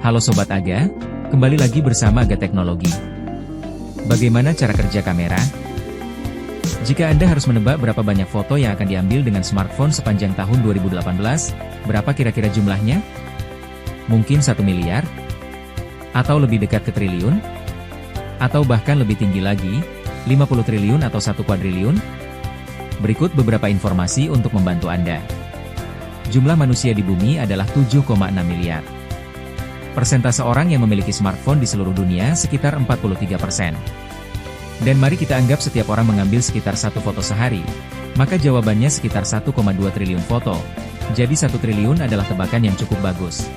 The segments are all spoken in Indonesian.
Halo Sobat Aga, kembali lagi bersama Aga Teknologi. Bagaimana cara kerja kamera? Jika Anda harus menebak berapa banyak foto yang akan diambil dengan smartphone sepanjang tahun 2018, berapa kira-kira jumlahnya? Mungkin 1 miliar? Atau lebih dekat ke triliun? Atau bahkan lebih tinggi lagi, 50 triliun atau 1 kuadriliun? Berikut beberapa informasi untuk membantu Anda. Jumlah manusia di bumi adalah 7,6 miliar. Persentase orang yang memiliki smartphone di seluruh dunia sekitar 43%. Dan mari kita anggap setiap orang mengambil sekitar 1 foto sehari, maka jawabannya sekitar 1,2 triliun foto. Jadi 1 triliun adalah tebakan yang cukup bagus.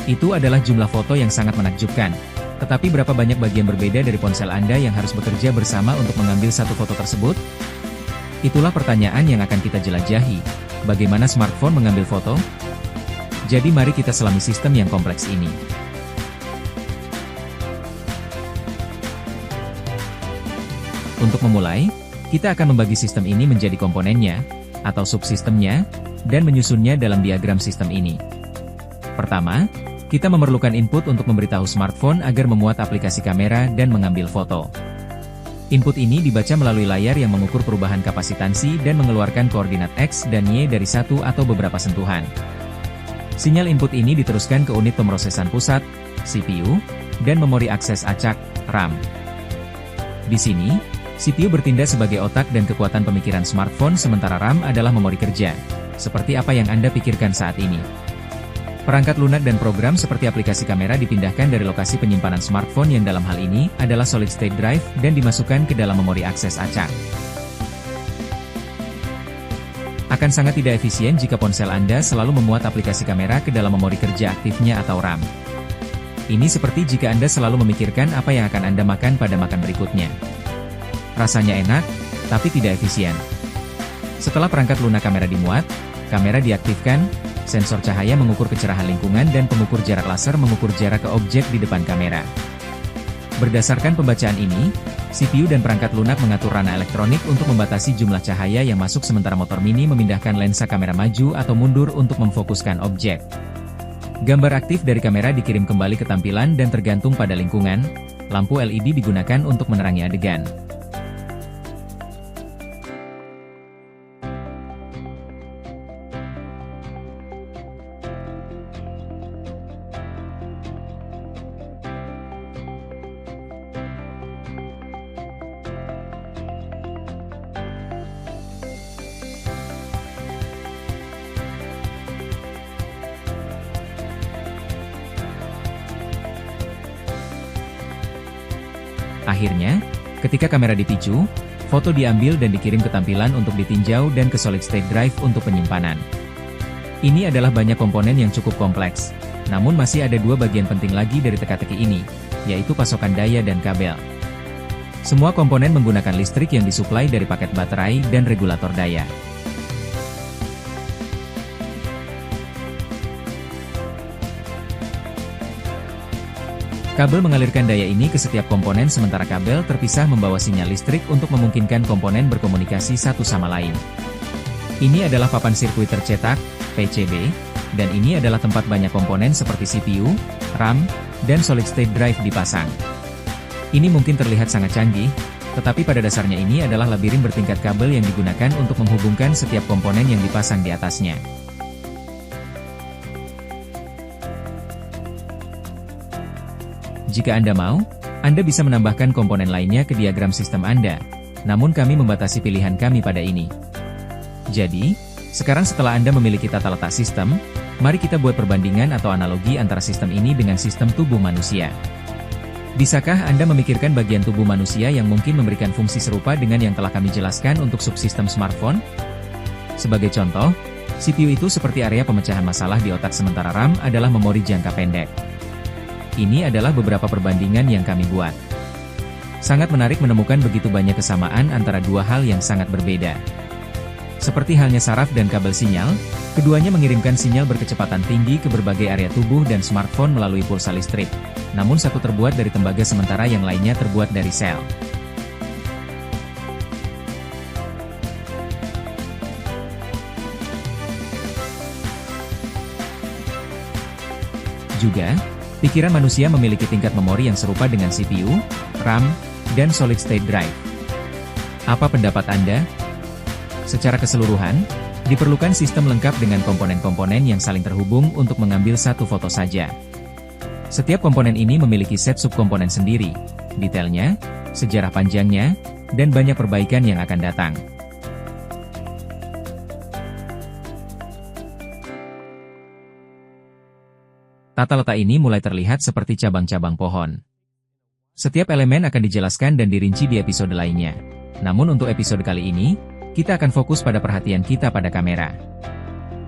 Itu adalah jumlah foto yang sangat menakjubkan. Tetapi berapa banyak bagian berbeda dari ponsel Anda yang harus bekerja bersama untuk mengambil 1 foto tersebut? Itulah pertanyaan yang akan kita jelajahi. Bagaimana smartphone mengambil foto? Jadi mari kita selami sistem yang kompleks ini. Untuk memulai, kita akan membagi sistem ini menjadi komponennya, atau subsistemnya, dan menyusunnya dalam diagram sistem ini. Pertama, kita memerlukan input untuk memberitahu smartphone agar memuat aplikasi kamera dan mengambil foto. Input ini dibaca melalui layar yang mengukur perubahan kapasitansi dan mengeluarkan koordinat X dan Y dari satu atau beberapa sentuhan. Sinyal input ini diteruskan ke unit pemrosesan pusat, CPU, dan memori akses acak, RAM. Di sini, CPU bertindak sebagai otak dan kekuatan pemikiran smartphone sementara RAM adalah memori kerja, seperti apa yang Anda pikirkan saat ini. Perangkat lunak dan program seperti aplikasi kamera dipindahkan dari lokasi penyimpanan smartphone yang dalam hal ini adalah solid state drive dan dimasukkan ke dalam memori akses acak. Akan sangat tidak efisien jika ponsel Anda selalu memuat aplikasi kamera ke dalam memori kerja aktifnya atau RAM. Ini seperti jika Anda selalu memikirkan apa yang akan Anda makan pada makan berikutnya. Rasanya enak, tapi tidak efisien. Setelah perangkat lunak kamera dimuat, kamera diaktifkan, sensor cahaya mengukur kecerahan lingkungan dan pengukur jarak laser mengukur jarak ke objek di depan kamera. Berdasarkan pembacaan ini, CPU dan perangkat lunak mengatur ranah elektronik untuk membatasi jumlah cahaya yang masuk sementara motor mini memindahkan lensa kamera maju atau mundur untuk memfokuskan objek. Gambar aktif dari kamera dikirim kembali ke tampilan dan tergantung pada lingkungan. Lampu LED digunakan untuk menerangi adegan. Akhirnya, ketika kamera dipicu, foto diambil dan dikirim ke tampilan untuk ditinjau dan ke solid state drive untuk penyimpanan. Ini adalah banyak komponen yang cukup kompleks, namun masih ada 2 bagian penting lagi dari teka-teki ini, yaitu pasokan daya dan kabel. Semua komponen menggunakan listrik yang disuplai dari paket baterai dan regulator daya. Kabel mengalirkan daya ini ke setiap komponen sementara kabel terpisah membawa sinyal listrik untuk memungkinkan komponen berkomunikasi satu sama lain. Ini adalah papan sirkuit tercetak, PCB, dan ini adalah tempat banyak komponen seperti CPU, RAM, dan solid state drive dipasang. Ini mungkin terlihat sangat canggih, tetapi pada dasarnya ini adalah labirin bertingkat kabel yang digunakan untuk menghubungkan setiap komponen yang dipasang di atasnya. Jika Anda mau, Anda bisa menambahkan komponen lainnya ke diagram sistem Anda, namun kami membatasi pilihan kami pada ini. Jadi, sekarang setelah Anda memiliki tata letak sistem, mari kita buat perbandingan atau analogi antara sistem ini dengan sistem tubuh manusia. Bisakah Anda memikirkan bagian tubuh manusia yang mungkin memberikan fungsi serupa dengan yang telah kami jelaskan untuk subsistem smartphone? Sebagai contoh, CPU itu seperti area pemecahan masalah di otak sementara RAM adalah memori jangka pendek. Ini adalah beberapa perbandingan yang kami buat. Sangat menarik menemukan begitu banyak kesamaan antara 2 hal yang sangat berbeda. Seperti halnya saraf dan kabel sinyal, keduanya mengirimkan sinyal berkecepatan tinggi ke berbagai area tubuh dan smartphone melalui pulsa listrik. Namun satu terbuat dari tembaga sementara yang lainnya terbuat dari sel. Juga, pikiran manusia memiliki tingkat memori yang serupa dengan CPU, RAM, dan solid state drive. Apa pendapat Anda? Secara keseluruhan, diperlukan sistem lengkap dengan komponen-komponen yang saling terhubung untuk mengambil satu foto saja. Setiap komponen ini memiliki set subkomponen sendiri, detailnya, sejarah panjangnya, dan banyak perbaikan yang akan datang. Tata letak ini mulai terlihat seperti cabang-cabang pohon. Setiap elemen akan dijelaskan dan dirinci di episode lainnya. Namun untuk episode kali ini, kita akan fokus pada perhatian kita pada kamera.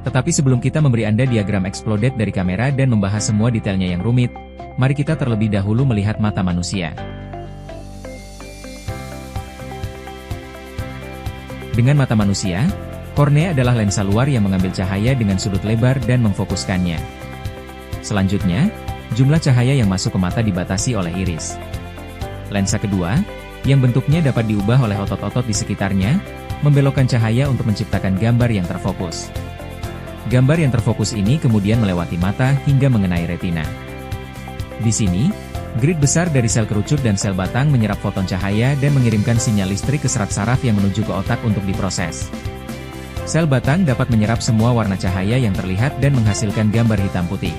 Tetapi sebelum kita memberi Anda diagram exploded dari kamera dan membahas semua detailnya yang rumit, mari kita terlebih dahulu melihat mata manusia. Dengan mata manusia, kornea adalah lensa luar yang mengambil cahaya dengan sudut lebar dan memfokuskannya. Selanjutnya, jumlah cahaya yang masuk ke mata dibatasi oleh iris. Lensa kedua, yang bentuknya dapat diubah oleh otot-otot di sekitarnya, membelokkan cahaya untuk menciptakan gambar yang terfokus. Gambar yang terfokus ini kemudian melewati mata hingga mengenai retina. Di sini, grid besar dari sel kerucut dan sel batang menyerap foton cahaya dan mengirimkan sinyal listrik ke serat saraf yang menuju ke otak untuk diproses. Sel batang dapat menyerap semua warna cahaya yang terlihat dan menghasilkan gambar hitam putih.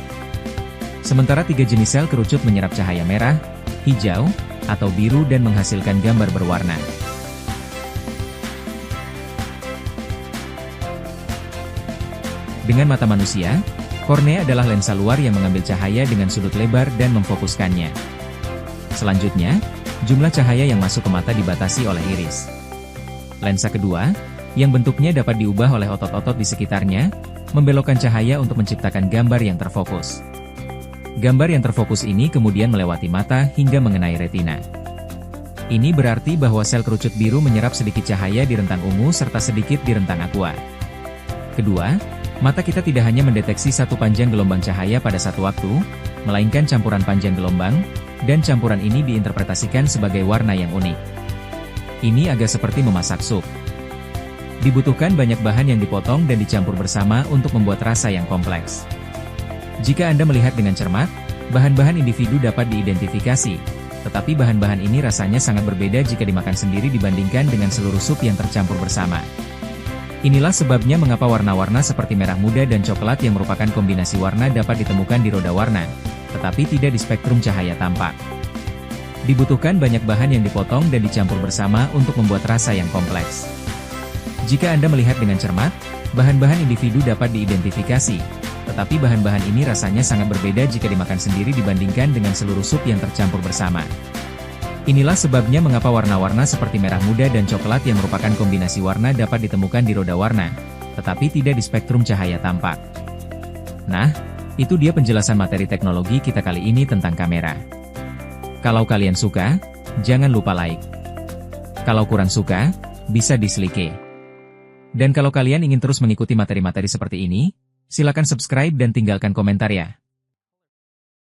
Sementara 3 jenis sel kerucut menyerap cahaya merah, hijau, atau biru dan menghasilkan gambar berwarna. Dengan mata manusia, kornea adalah lensa luar yang mengambil cahaya dengan sudut lebar dan memfokuskannya. Selanjutnya, jumlah cahaya yang masuk ke mata dibatasi oleh iris. Lensa kedua, yang bentuknya dapat diubah oleh otot-otot di sekitarnya, membelokkan cahaya untuk menciptakan gambar yang terfokus. Gambar yang terfokus ini kemudian melewati mata hingga mengenai retina. Ini berarti bahwa sel kerucut biru menyerap sedikit cahaya di rentang ungu serta sedikit di rentang aqua. Kedua, mata kita tidak hanya mendeteksi satu panjang gelombang cahaya pada satu waktu, melainkan campuran panjang gelombang, dan campuran ini diinterpretasikan sebagai warna yang unik. Ini agak seperti memasak sup. Dibutuhkan banyak bahan yang dipotong dan dicampur bersama untuk membuat rasa yang kompleks. Jika Anda melihat dengan cermat, bahan-bahan individu dapat diidentifikasi, tetapi bahan-bahan ini rasanya sangat berbeda jika dimakan sendiri dibandingkan dengan seluruh sup yang tercampur bersama. Inilah sebabnya mengapa warna-warna seperti merah muda dan coklat yang merupakan kombinasi warna dapat ditemukan di roda warna, tetapi tidak di spektrum cahaya tampak. Dibutuhkan banyak bahan yang dipotong dan dicampur bersama untuk membuat rasa yang kompleks. Jika Anda melihat dengan cermat, bahan-bahan individu dapat diidentifikasi, tetapi bahan-bahan ini rasanya sangat berbeda jika dimakan sendiri dibandingkan dengan seluruh sup yang tercampur bersama. Inilah sebabnya mengapa warna-warna seperti merah muda dan coklat yang merupakan kombinasi warna dapat ditemukan di roda warna, tetapi tidak di spektrum cahaya tampak. Nah, itu dia penjelasan materi teknologi kita kali ini tentang kamera. Kalau kalian suka, jangan lupa like. Kalau kurang suka, bisa dislike. Dan kalau kalian ingin terus mengikuti materi-materi seperti ini, silakan subscribe dan tinggalkan komentar ya.